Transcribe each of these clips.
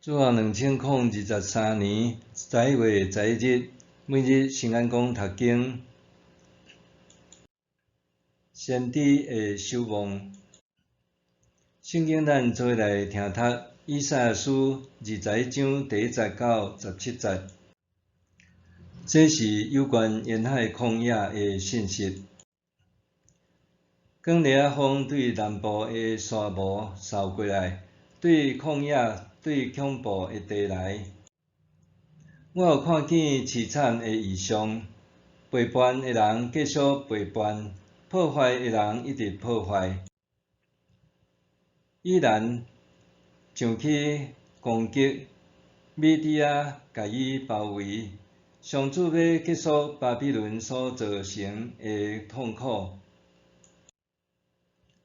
主后2023年11月11日，每日圣安宫读经，先知的守望。圣经咱做来听读以赛亚书21章第1节到17节，这是有关沿海旷野的信息。广烈仔风对南部的沙漠扫过来，对旷野、对恐怖的地来。我有看见凄惨的异象，背叛的人继续背叛，破坏的人一直破坏。以兰上去攻击米底亚，甲伊包围。上主要结束巴比伦所造成的痛苦，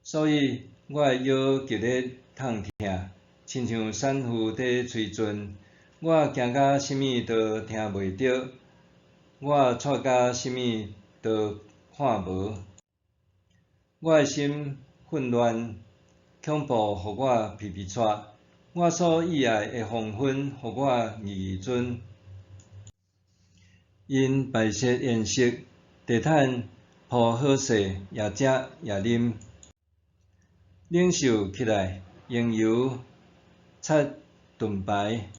所以我的腰激烈痛痛，亲像产妇伫催阵。我惊甲啥物都听袂到，我喘甲啥物都看无。我的心混乱，恐怖互我皮皮喘。我所喜爱的黄昏，互我疑准。因白色颜色，地毯铺好势，也食也啉。领袖起来，用油擦盾牌。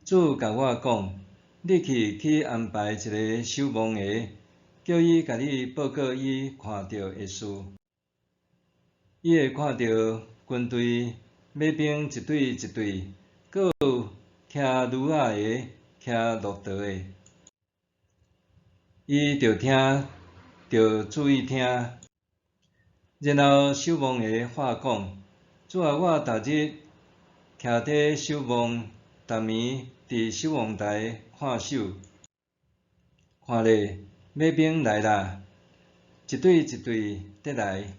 主甲我讲：你去安排一个守望的，叫伊甲你报告伊看到的事。伊会看到军队、马兵一队一队，阁有骑驴仔的、骑骆驼的。伊着听，着注意听。然后守望的话讲：主啊，我逐日徛伫守望，逐暝伫守望台看守。看咧，马兵来啦，一队一队得来。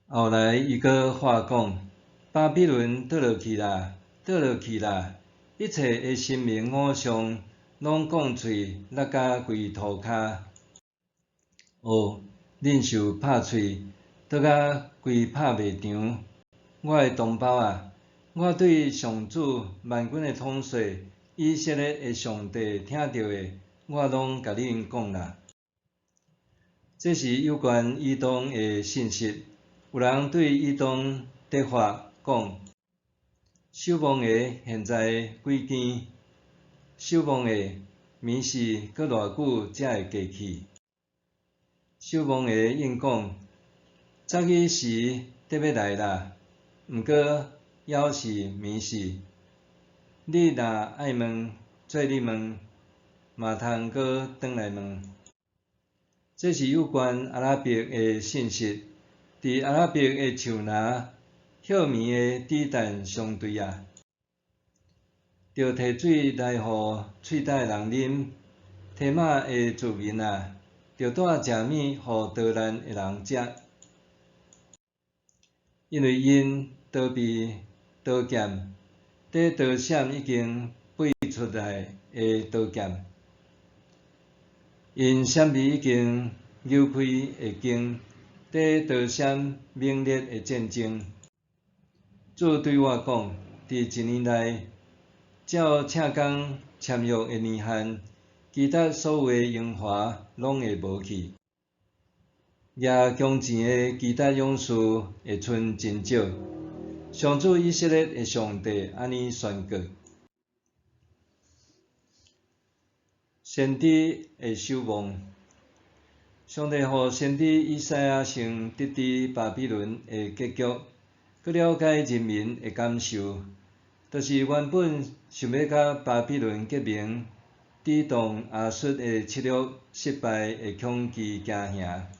后来伊阁话讲：巴比伦倒落去啦，倒落去啦！一切的神明偶像拢讲喙落甲规涂骹。哦，领袖拍喙，倒甲规拍袂长。我的同胞啊，我对上主万军的统帅以色列的上帝听到的，我拢甲恁讲啦。这是有关以东的信息。有人对以东得法讲：守望的现在几间？守望的眠是阁偌久才会过去？守望的应讲：早起时得要来啦，毋过还是眠是。你若爱问，做你问，嘛通阁转来问。这是有关阿拉伯的信息。伫阿拉伯的树林，休眠的指弹相对啊，着摕水来互喙焦的人啉；提马的主民啊，着带食物互逃难的人食，因为因逃避刀剑，伫刀闪已经飞出来的刀剑，因闪避已经扭开的剑。伫刀闪猛烈的战争，主对我讲：伫一年内，照请工签约的年限，其他所有的荣华拢会无去，也强钱的其他勇士会剩真少。上主以色列的上帝安尼宣告。先知的守望。上帝予先知以赛亚先得知巴比伦的结局，佮了解人民的感受，就是原本想要甲巴比伦结盟，抵挡亚述的策略失败的恐惧惊吓。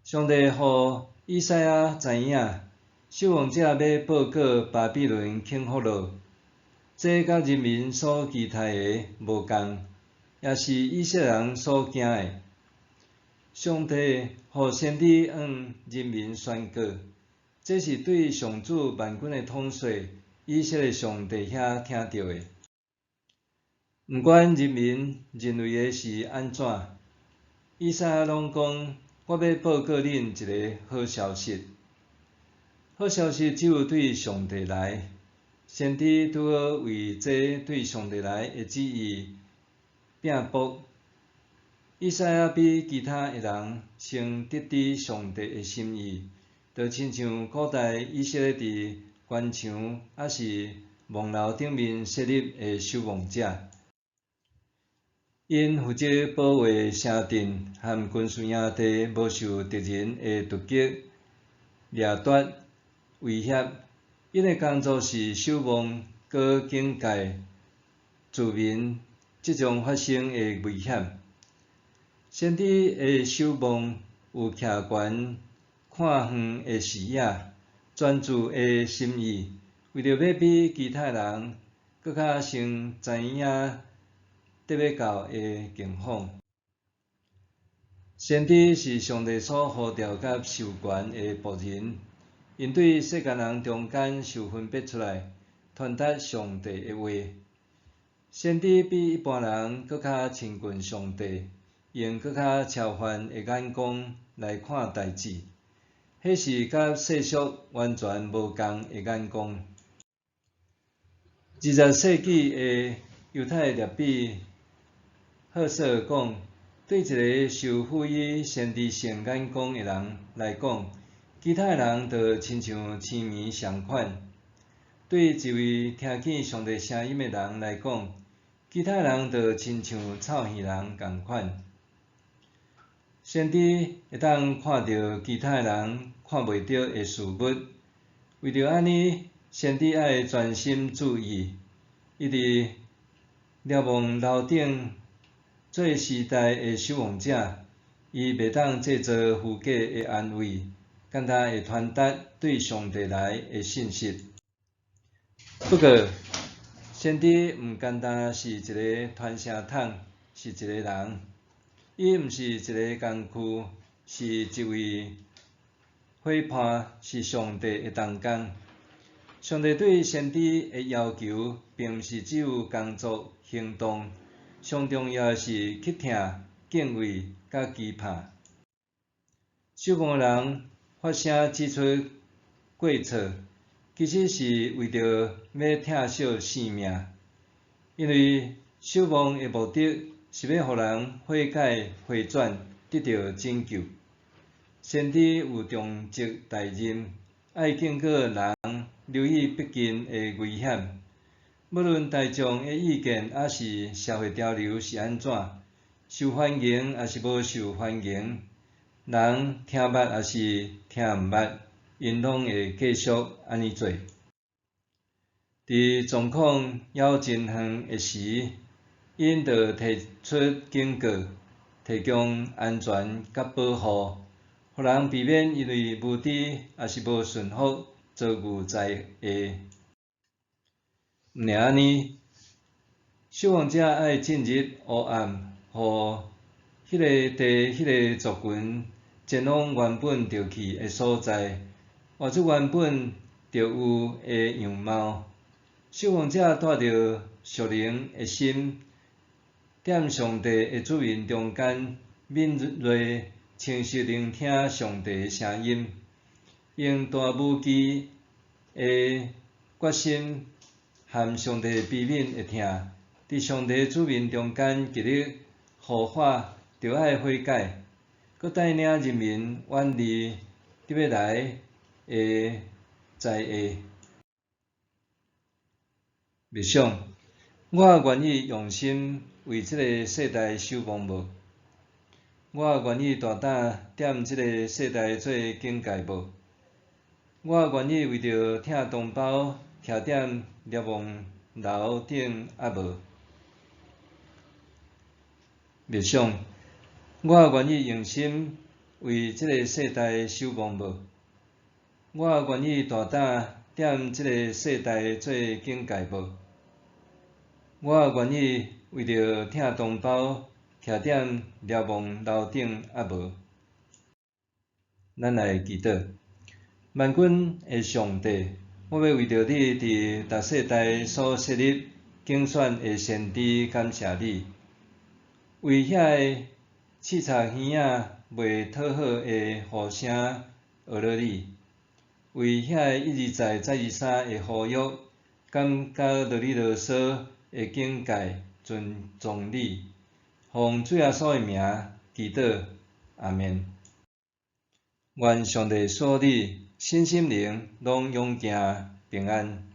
上帝予以赛亚知影，守望者要报告巴比伦倾覆落，这甲人民所期待的无共，也是以色列人所惊的。上帝予先知向人民宣告，这是对上主万军的统帅以色列上帝遐听到的。毋管人民认为的是安怎，以赛亚拢讲：我要报告恁一个好消息。好消息只有对上帝来。先知拄好为这对上帝来的旨意拼搏。以赛亚比其他的人先得知上帝的心意，就亲像古代以色列伫关墙还是望楼顶面设立的守望者。因负责保卫城镇和军事营地，无受敌人的突击、掠夺、威胁。因的工作是守望，佮警戒住民即将发生的危险。先知的守望有徛悬、看远的视野，专注的心意，为着要比其他人佮较先知影得要到的境况。先知是上帝所呼召甲授权的仆人，因对世间人中间受分别出来，传达上帝的话。先知比一般人佮较亲近上帝，用佮较超凡的眼光来看代志，迄是甲世俗完全无共的眼光。20世纪的犹太rab比赫瑟讲，对一个受赋予先知性眼光的人来讲，其他人就亲像青棉相款；对一位听见上帝声音的人来讲，其他人就亲像臭耳人共款。先知会当看到其他人看袂到的事物，为着安尼，先知爱专心注意，一直瞭望楼顶。做时代的守望者，伊袂当制造虚假的安慰，简单会传达对上帝来的信息。不过，先知毋单单是一个传声筒，是一个人。伊毋是一个工具，是一位伙伴，是上帝的同工。上帝对先知的要求，并毋是只有工作行动。上重要的是去听、敬畏、甲期盼。守望的人发声指出过错，其实是为着要疼惜性命，因为守望的目的是要互人悔改、回转，得到拯救。先知有重责大任，爱警告人留意逼近的危险。无论大众的意见还是社会潮流是安怎，受欢迎还是无受欢迎，人听捌还是听毋捌，因拢会继续安尼做。伫状况要真远的时，因就提出警告，提供安全甲保护，互人避免因为无知还是无顺服遭遇灾祸。毋尔安尼，守望者爱进入黑暗，互迄个伫迄个族群前往原本着去的所在，活出原本着有的样貌。守望者带着属灵的心，踮上帝的子民中间，敏锐清晰聆听上帝的声音，用大无忌的决心。含上帝悲悯的听，伫上帝子民中间极力护法，着爱悔改，佮带领人民远离得要来的灾祸。默想，我愿意用心为这个世代守望无？我愿意大胆踮这个世代做警戒无？我愿意为着疼同胞徛踮瞭望楼顶无？默想，我愿意用心为这个世代守望无？我愿意大胆踮这个世代做警戒无？我愿意为着疼同胞徛踮瞭望楼顶无？咱来祈祷。万军的上帝，我要为着你伫逐世代所设立竞选的先知感谢你，为遐个刺插耳仔袂讨好的呼声学了你，为遐个一而再再而三的呼吁，感觉到你啰嗦的境界，尊重你，奉主耶稣的名祈祷，阿们。愿上帝所你身心灵拢永行平安。